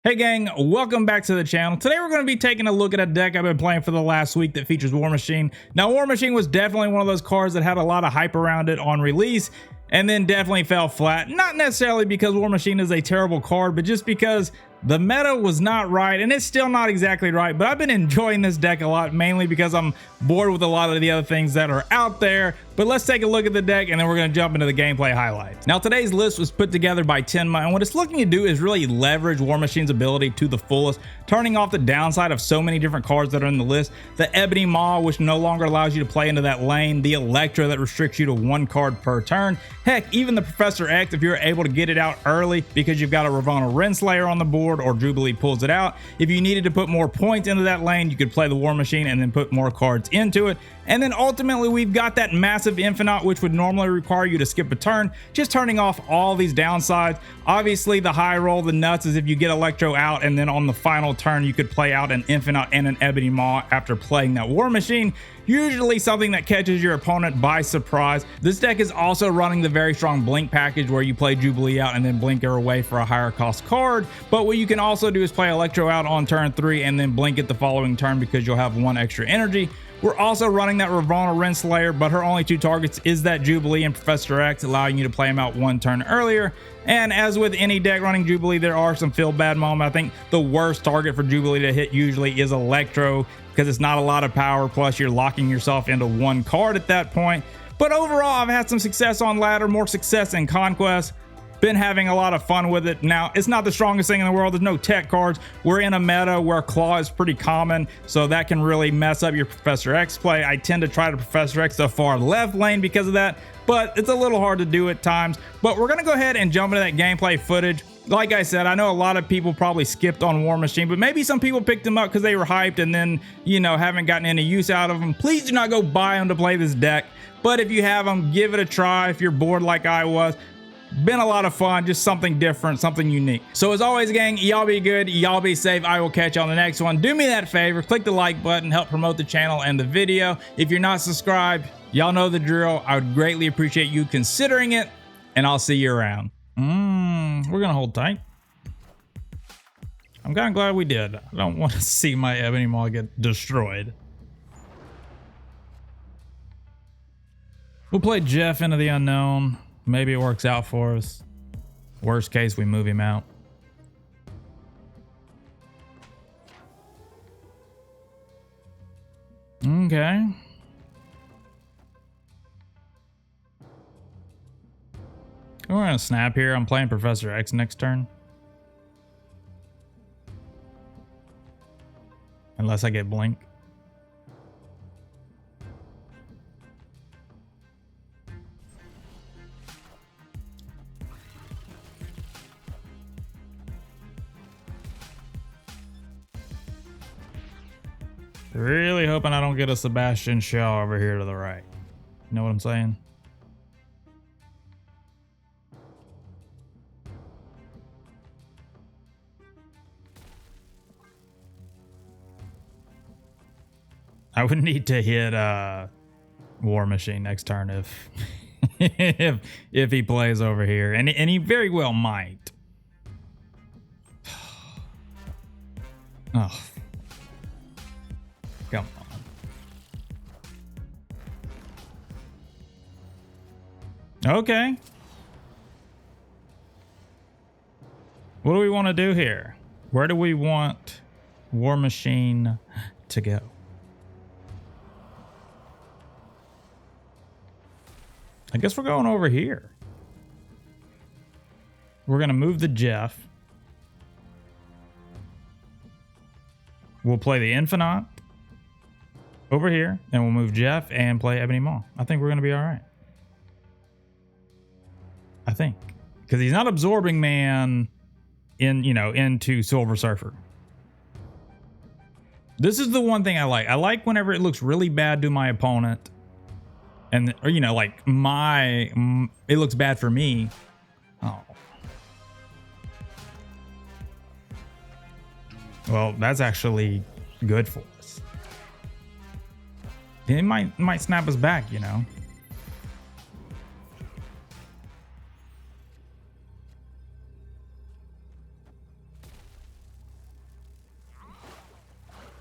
Hey gang, welcome back to the channel. Today we're going to be taking a look at a deck I've been playing for the last week that features War Machine. Now War Machine was definitely one of those cards that had a lot of hype around it on release and then definitely fell flat. Not necessarily because War Machine is a terrible card, but just because the meta was not right, and it's still not exactly right, but I've been enjoying this deck a lot, mainly because I'm bored with a lot of the other things that are out there. But let's take a look at the deck and then we're going to jump into the gameplay highlights. Now today's list was put together by Tenma, and what it's looking to do is really leverage War Machine's ability to the fullest, turning off the downside of so many different cards that are in the list. The Ebony Maw, which no longer allows you to play into that lane, the Electro that restricts you to one card per turn, heck, even the Professor X if you're able to get it out early because you've got a Ravonna Renslayer on the board or Jubilee pulls it out. If you needed to put more points into that lane, you could play the War Machine and then put more cards into it. And then ultimately we've got that massive Infinite, which would normally require you to skip a turn, just turning off all these downsides. Obviously the high roll, the nuts, is if you get Electro out and then on the final turn you could play out an Infinite and an Ebony Maw after playing that War Machine. Usually something that catches your opponent by surprise. This deck is also running the very strong Blink package where you play Jubilee out and then blink her away for a higher cost card. But what you can also do is play Electro out on turn 3 and then blink it the following turn because you'll have one extra energy. We're also running that Ravonna Renslayer, but her only two targets is that Jubilee and Professor X, allowing you to play them out one turn earlier. And as with any deck running Jubilee, there are some feel bad moments. I think the worst target for Jubilee to hit usually is Electro because it's not a lot of power, plus you're locking yourself into one card at that point. But overall, I've had some success on ladder, more success in Conquest. Been having a lot of fun with it. Now, it's not the strongest thing in the world. There's no tech cards. We're in a meta where Claw is pretty common, so that can really mess up your Professor X play. I tend to try to Professor X the far left lane because of that, but it's a little hard to do at times. But we're going to go ahead and jump into that gameplay footage. Like I said, I know a lot of people probably skipped on War Machine, but maybe some people picked them up because they were hyped and then, you know, haven't gotten any use out of them. Please do not go buy them to play this deck. But if you have them, give it a try if you're bored like I was. Been a lot of fun, just something different, something unique. So as always, gang, y'all be good, y'all be safe. I will catch you on the next one. Do me that favor, click the like button, help promote the channel and the video. If you're not subscribed, y'all know the drill. I would greatly appreciate you considering it, and I'll see you around. We're gonna hold tight. I'm kind of glad we did. I don't want to see my Ebony Maw get destroyed. We'll play Jeff into the unknown. Maybe it works out for us. Worst case, we move him out. Okay. We're gonna snap here. I'm playing Professor X next turn. Unless I get blink. Really hoping I don't get a Sebastian Shaw over here to the right. You know what I'm saying? I would need to hit War Machine next turn if if he plays over here, and he very well might. Oh. Come on. Okay. What do we want to do here? Where do we want War Machine to go? I guess we're going over here. We're going to move the Jeff. We'll play the Infinite over here, and we'll move Jeff and play Ebony Maw. I think we're going to be all right. I think. Because he's not absorbing man in, you know, into Silver Surfer. This is the one thing I like. I like whenever it looks really bad to my opponent. And, or, you know, like it looks bad for me. Oh. Well, that's actually good for us. It might snap us back, you know.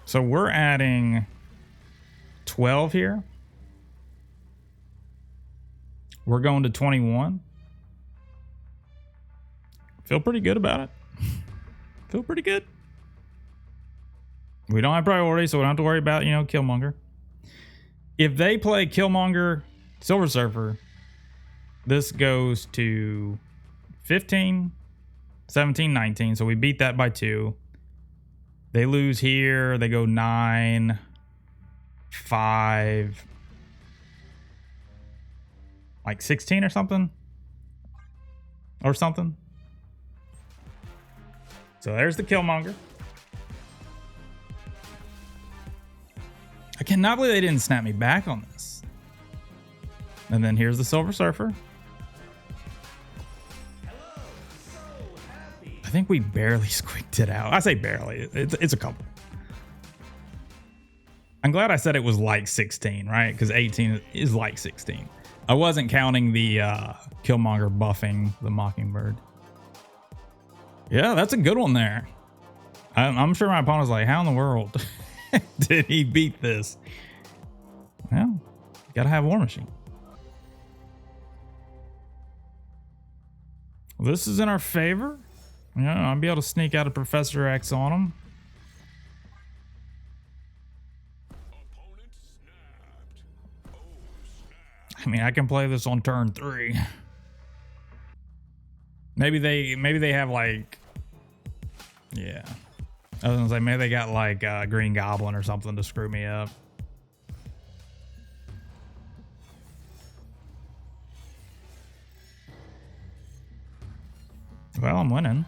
So we're adding 12 here. We're going to 21. Feel pretty good about it. Feel pretty good. We don't have priority, so we don't have to worry about, you know, Killmonger. If they play Killmonger, Silver Surfer, this goes to 15, 17, 19. So we beat that by 2. They lose here. They go 9, 5, like 16 or something. So there's the Killmonger. I cannot believe they didn't snap me back on this. And then here's the Silver Surfer. I think we barely squeaked it out. I say barely. It's a couple. I'm glad I said it was like 16, right? Because 18 is like 16. I wasn't counting the Killmonger buffing the Mockingbird. Yeah, that's a good one there. I'm sure my opponent's like, how in the world did he beat this? Well, gotta have War Machine. Well, this is in our favor. Yeah, I'll be able to sneak out a Professor X on him. I mean, I can play this on turn 3. Maybe they have like, yeah. I was gonna say maybe they got like Green Goblin or something to screw me up. Well, I'm winning.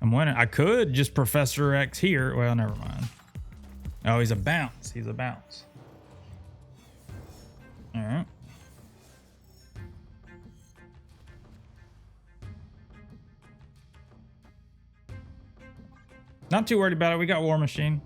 I could just Professor X here. Well, never mind. Oh, he's a bounce. All right. Not too worried about it. We got War Machine.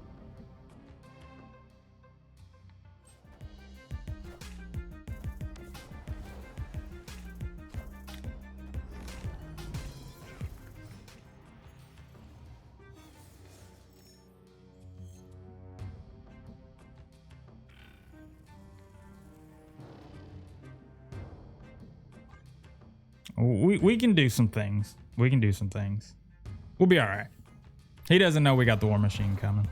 We can do some things. We'll be all right. He doesn't know we got the War Machine coming.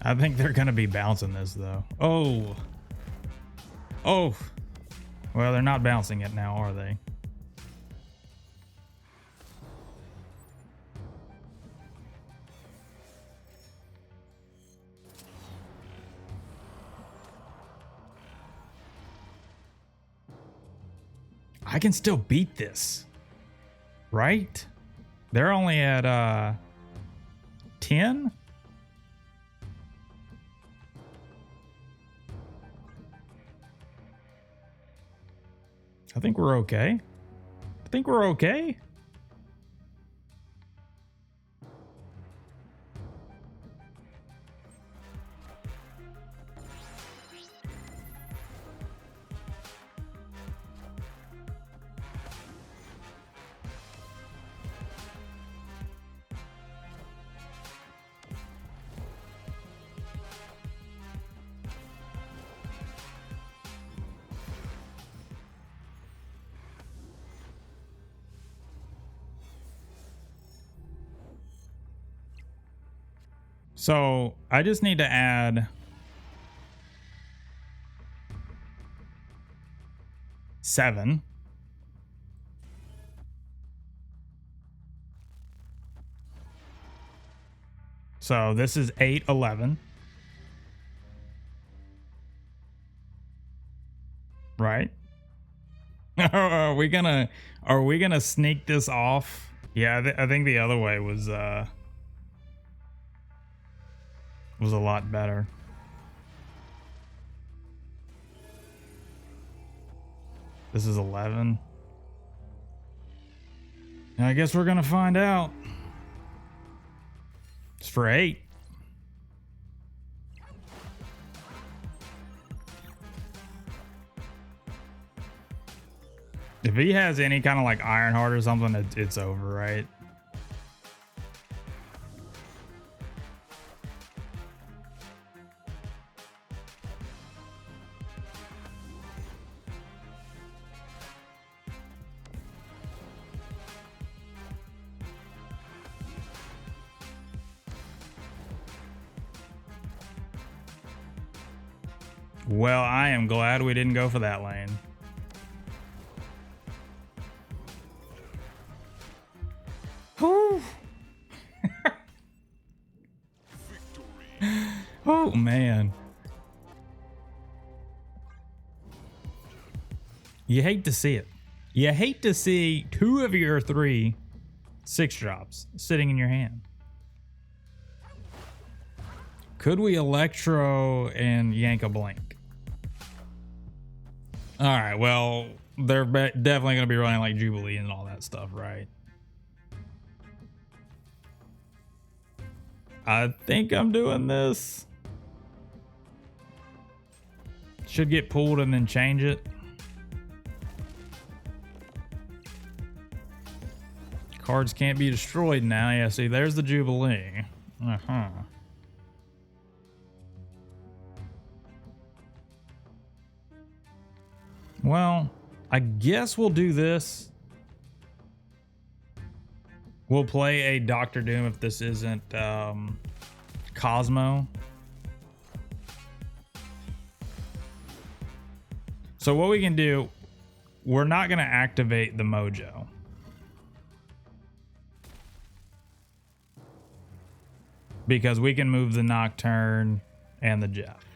I think they're going to be bouncing this, though. Oh. Well, they're not bouncing it now, are they? I can still beat this, right? They're only at 10. I think we're okay. So I just need to add 7. So this is 8, 11. Right? Are we gonna sneak this off? Yeah, I think the other way was a lot better. This is 11. I guess we're gonna find out. It's for 8. If he has any kind of like Ironheart or something, it's over, right? Well, I am glad we didn't go for that lane. Whew. Oh, man. You hate to see it. You hate to see 2 of your 3 6-drops sitting in your hand. Could we Electro and yank a blink? All right, well, they're definitely going to be running like Jubilee and all that stuff, right? I think I'm doing this. Should get pulled and then change it. Cards can't be destroyed now. Yeah, see, there's the Jubilee. Uh-huh. Well, I guess we'll do this. We'll play a Doctor Doom if this isn't Cosmo. So what we can do, we're not going to activate the Mojo. Because we can move the Nocturne and the Jeff,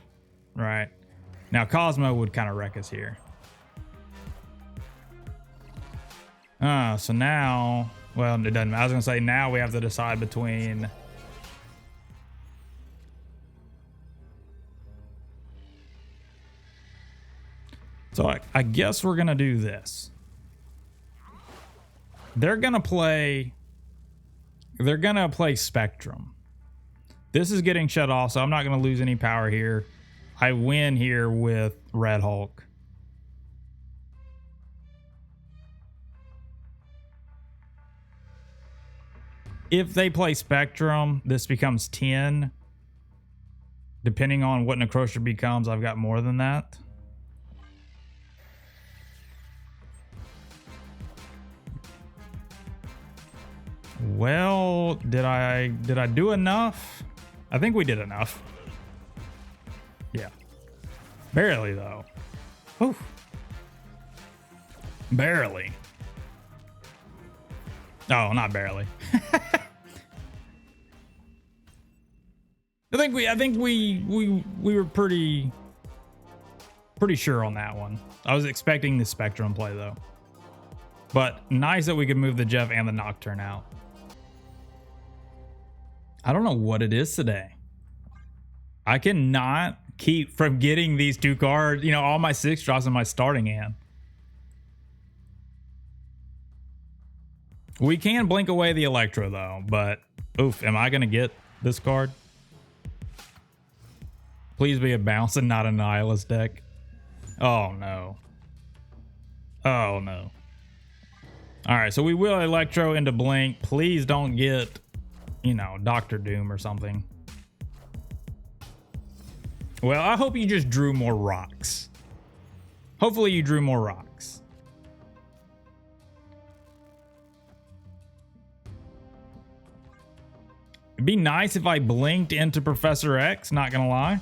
right? Now Cosmo would kind of wreck us here. So now, well, it doesn't. I was gonna say now we have to decide between. So I guess we're gonna do this. They're gonna play Spectrum. This is getting shut off, so I'm not gonna lose any power here. I win here with Red Hulk. If they play Spectrum, this becomes 10. Depending on what Necrosher becomes, I've got more than that. Well, did I do enough? I think we did enough. Yeah. Barely though. Whew. Barely. Oh, not barely. I think we were pretty sure on that one. I was expecting the Spectrum play though. But nice that we could move the Jeff and the Nocturne out. I don't know what it is today. I cannot keep from getting these 2 cards, you know, all my 6-drops in my starting hand. We can blink away the Electro though, but oof, am I going to get this card? Please be a bounce and not a Nihilist deck. Oh no. Oh no. All right, so we will Electro into blink. Please don't get, you know, Doctor Doom or something. Well, I hope you just drew more rocks. Hopefully you drew more rocks. It'd be nice if I blinked into Professor X, not gonna lie.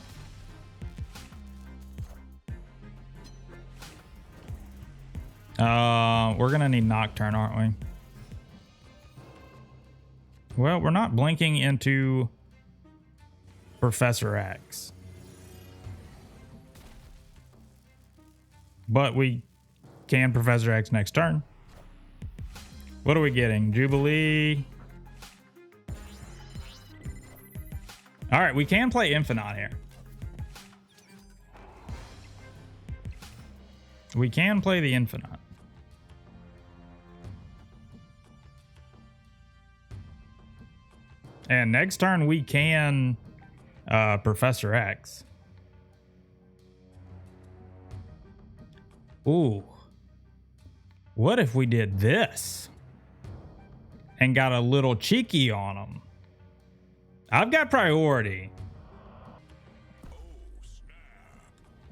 We're gonna need Nocturne, aren't we? Well, we're not blinking into Professor X. But we can Professor X next turn. What are we getting? Jubilee. All right, we can play Infinite here. We can play the Infinite. And next turn we can Professor X. Ooh. What if we did this and got a little cheeky on them? I've got priority.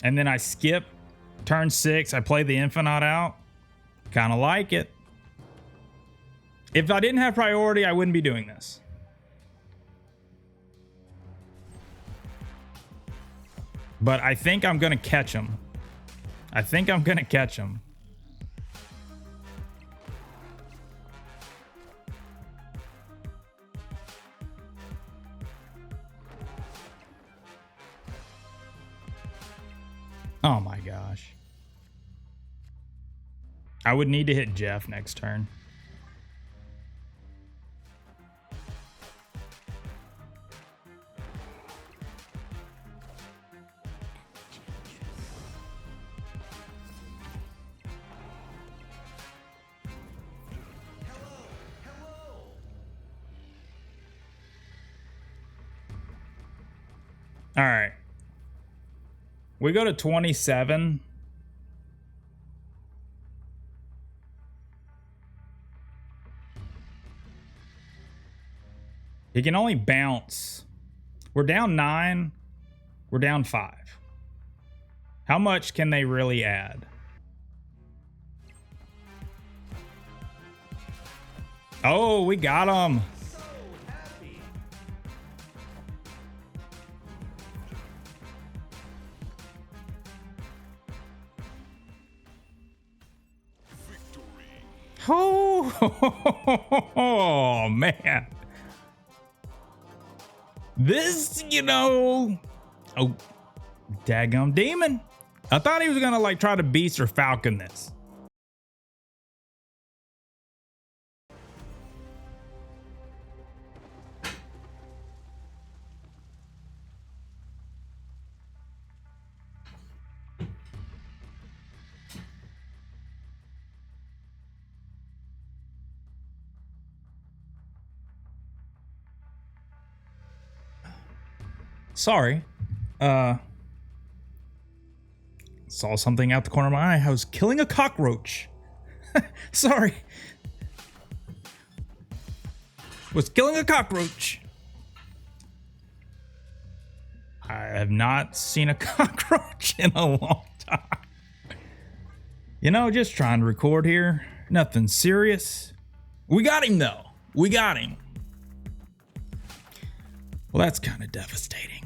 And then I skip turn 6. I play the Infinite out. Kind of like it. If I didn't have priority, I wouldn't be doing this. but I think I'm gonna catch him. I think I'm gonna catch him. Oh my gosh. I would need to hit Jeff next turn. All right. We go to 27. He can only bounce. We're down 9. We're down 5. How much can they really add? Oh, we got him. Oh, man. This, you know. Oh, daggum demon. I thought he was going to like try to beast or falcon this. Sorry. Saw something out the corner of my eye. I was killing a cockroach. Sorry. Was killing a cockroach. I have not seen a cockroach in a long time. You know, just trying to record here. Nothing serious. We got him though. We got him. Well, that's kind of devastating.